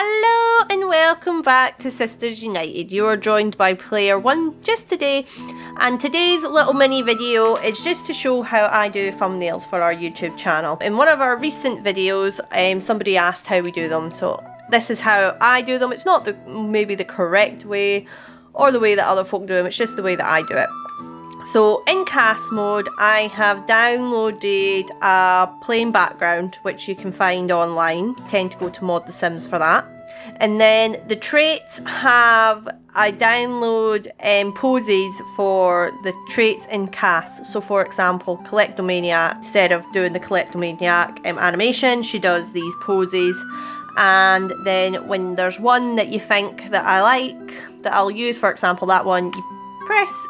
Hello and welcome back to Sisters United. You are joined by player 1 just today, and today's little mini video is just to show how I do thumbnails for our YouTube channel. In one of our recent videos, somebody asked how we do them, so this is how I do them. It's not maybe the correct way or the way that other folk do them, it's just the way that I do it. So in cast mode, I have downloaded a plain background, which you can find online. I tend to go to Mod The Sims for that. And then the traits I download poses for the traits in cast. So for example, Collectomaniac, instead of doing the Collectomaniac animation, she does these poses. And then when there's one that you think that I like, that I'll use, for example, that one, you press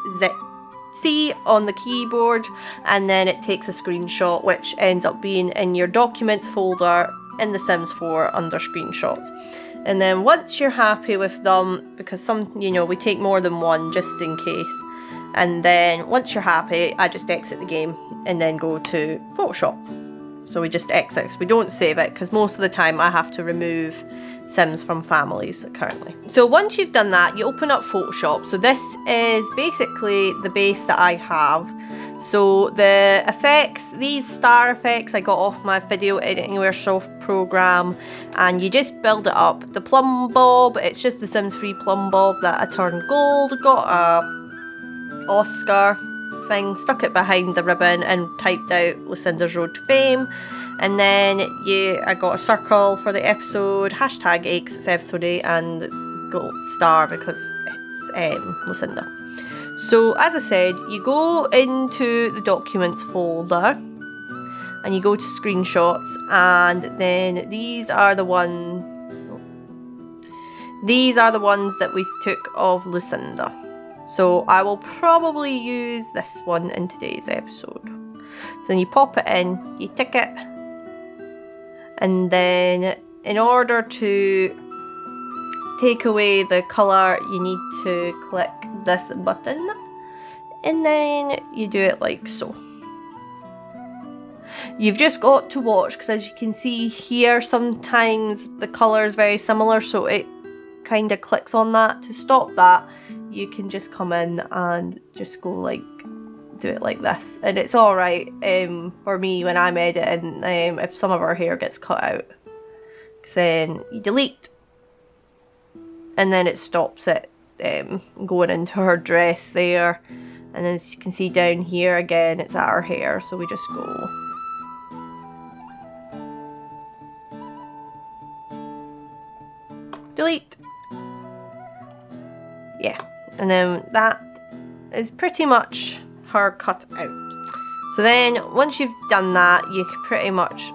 C on the keyboard and then it takes a screenshot, which ends up being in your documents folder in The Sims 4 under screenshots. And then once you're happy with them, because we take more than one just in case, and then once you're happy, I just exit the game and then go to Photoshop. So we just exit, we don't save it, because most of the time I have to remove Sims from families currently. So once you've done that, you open up Photoshop. So this is basically the base that I have. So the effects, these star effects, I got off my video editing Airsoft program, and you just build it up. The plumb bob, it's just the Sims 3 plumb bob that I turned gold, got a Oscar thing, stuck it behind the ribbon and typed out Lucinda's Road to Fame. And then I got a circle for the episode, hashtag 8 episode 8, and gold star because it's Lucinda. So as I said, you go into the documents folder and you go to screenshots, and then these are the ones that we took of Lucinda. So I will probably use this one in today's episode. So then you pop it in, you tick it, and then in order to take away the colour, you need to click this button, and then you do it like so. You've just got to watch, because as you can see here, sometimes the colour is very similar, so it kind of clicks on that. To stop that, you can just come in and just go do it like this, and it's alright for me when I'm editing if some of her hair gets cut out, because then you delete and then it stops it going into her dress there. And then as you can see down here again, it's at her hair, so we just go delete. Yeah, and then that is pretty much her cut out. So then once you've done that, you can pretty much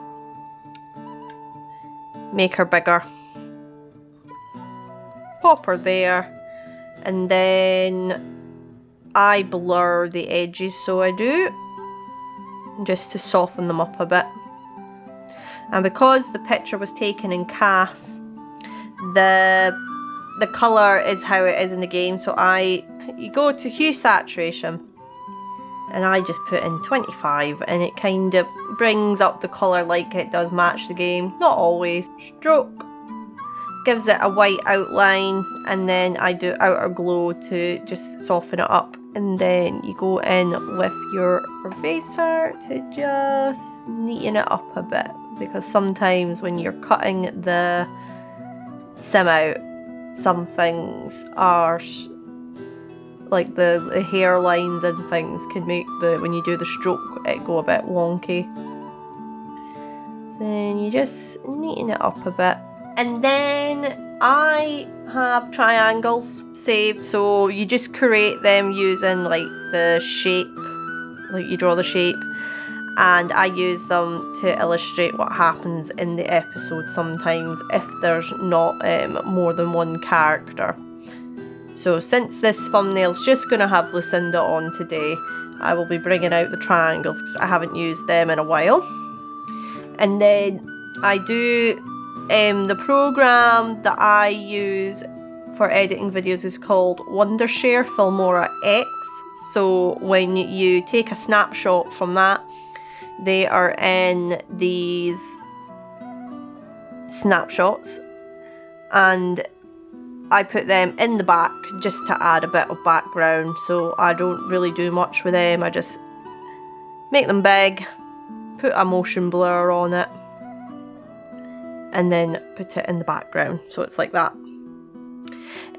make her bigger, pop her there, and then I blur the edges, so I do, just to soften them up a bit. And because the picture was taken in cast, the colour is how it is in the game, so you go to hue saturation, and I just put in 25, and it kind of brings up the colour like it does match the game. Not always. Stroke gives it a white outline, and then I do outer glow to just soften it up. And then you go in with your eraser to just neaten it up a bit, because sometimes when you're cutting the sim out, some things are like the hairlines and things can make when you do the stroke, it go a bit wonky. So then you just neaten it up a bit. And then I have triangles saved, so you just create them using like the shape, like you draw the shape, and I use them to illustrate what happens in the episode sometimes if there's not more than one character. So since this thumbnail's just going to have Lucinda on today, I will be bringing out the triangles because I haven't used them in a while. And then I do, the program that I use for editing videos is called Wondershare Filmora X. So when you take a snapshot from that, they are in these snapshots, and I put them in the back just to add a bit of background. So I don't really do much with them. I just make them big, put a motion blur on it, and then put it in the background. So it's like that.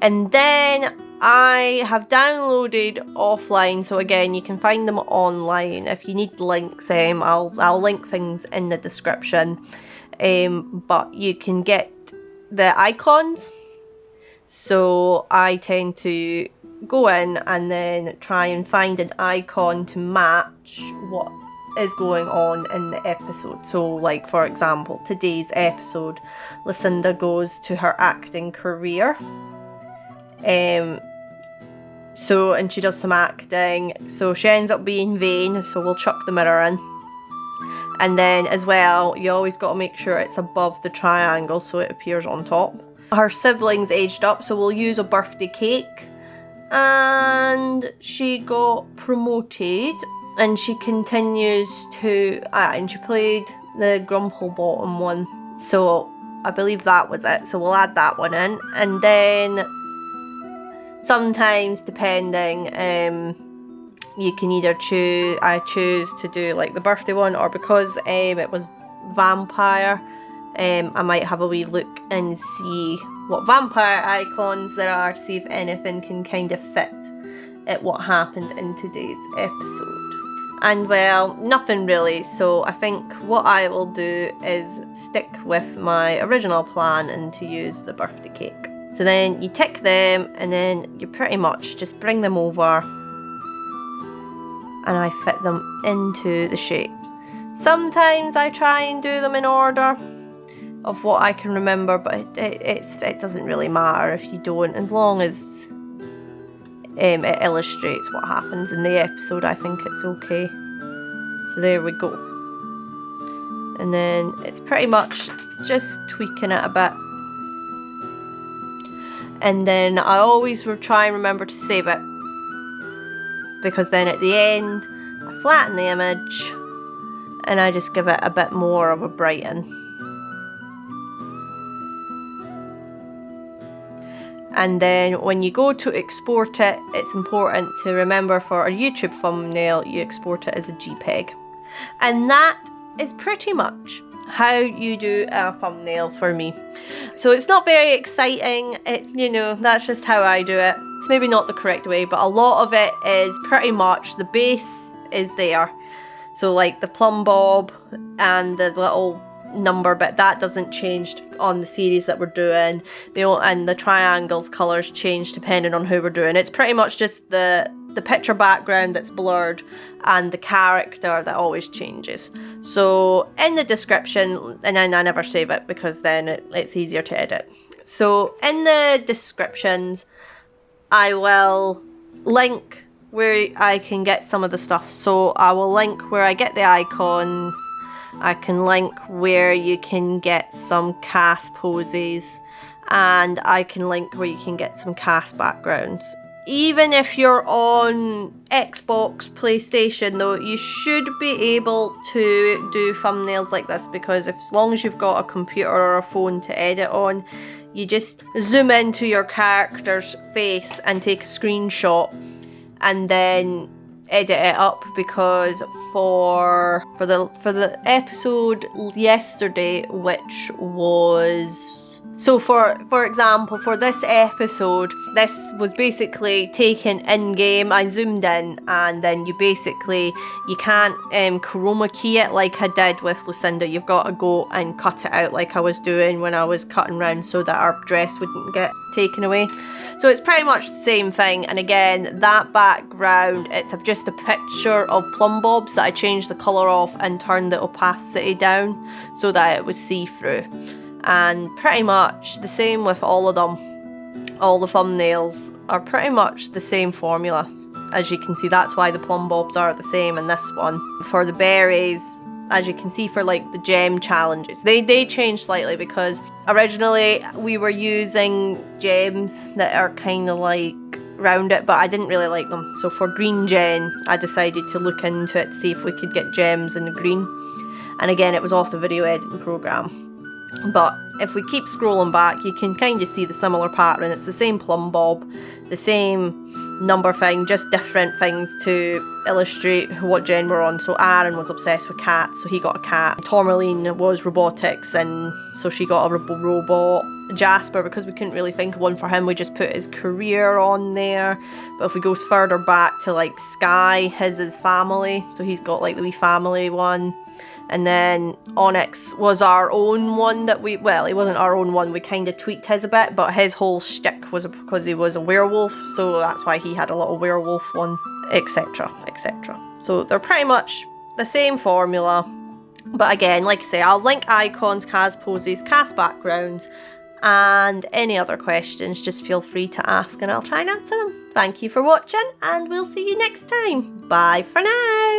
And then I have downloaded offline. So again, you can find them online. If you need links, I'll link things in the description. But you can get the icons. So I tend to go in and then try and find an icon to match what is going on in the episode. So like, for example, today's episode, Lucinda goes to her acting career. And she does some acting. So she ends up being vain. So we'll chuck the mirror in. And then as well, you always got to make sure it's above the triangle so it appears on top. Her siblings aged up, so we'll use a birthday cake. And she got promoted, and she continues to, and she played the Grumplebottom one. So I believe that was it. So we'll add that one in. And then sometimes, depending, you can either I choose to do like the birthday one, or because it was vampire, I might have a wee look and see what vampire icons there are to see if anything can kind of fit at what happened in today's episode. And well, nothing really, so I think what I will do is stick with my original plan and to use the birthday cake. So then you tick them, and then you pretty much just bring them over and I fit them into the shapes. Sometimes I try and do them in order of what I can remember, but it doesn't really matter if you don't, as long as it illustrates what happens in the episode. I think it's okay. So there we go. And then it's pretty much just tweaking it a bit. And then I always will try and remember to save it, because then at the end I flatten the image and I just give it a bit more of a brighten. And then when you go to export it, it's important to remember for a YouTube thumbnail, you export it as a JPEG. And that is pretty much how you do a thumbnail for me. So it's not very exciting, that's just how I do it. It's maybe not the correct way, but a lot of it is pretty much the base is there. So like the plumb bob and the little number bit, that doesn't change on the series that we're doing. And the triangles colours change depending on who we're doing. It's pretty much just the picture background that's blurred and the character that always changes. So in the description, and then I never save it because then it's easier to edit. So in the descriptions, I will link where I can get some of the stuff. So I will link where I get the icons. I can link where you can get some cast poses, and I can link where you can get some cast backgrounds. Even if you're on Xbox, PlayStation though, you should be able to do thumbnails like this, because as long as you've got a computer or a phone to edit on, you just zoom into your character's face and take a screenshot and then edit it up. Because for the episode yesterday, which was, so for example, for this episode, this was basically taken in game. I zoomed in, and then you can't chroma key it like I did with Lucinda. You've got to go and cut it out like I was doing when I was cutting round so that our dress wouldn't get taken away. So it's pretty much the same thing. And again, that background, it's just a picture of plumb bobs that I changed the colour off and turned the opacity down so that it was see-through. And pretty much the same with all of them. All the thumbnails are pretty much the same formula. As you can see, that's why the plumb bobs are the same in this one. For the berries, as you can see, for like the gem challenges, they changed slightly, because originally we were using gems that are kind of like round it, but I didn't really like them. So for green gen, I decided to look into it to see if we could get gems in the green. And again, it was off the video editing program. But if we keep scrolling back, you can kind of see the similar pattern. It's the same plumb bob, the same number thing, just different things to illustrate what gen we're on. So Aaron was obsessed with cats, so he got a cat. Tourmaline was robotics, and so she got a robot. Jasper, because we couldn't really think of one for him, we just put his career on there. But if we go further back to like Sky, his is family, so he's got like the wee family one. And then Onyx was our own one that he wasn't our own one, we kind of tweaked his a bit, but his whole shtick was because he was a werewolf, so that's why he had a little werewolf one, etc, etc. So they're pretty much the same formula, but again, like I say, I'll link icons, cast poses, cast backgrounds, and any other questions, just feel free to ask and I'll try and answer them. Thank you for watching, and we'll see you next time. Bye for now.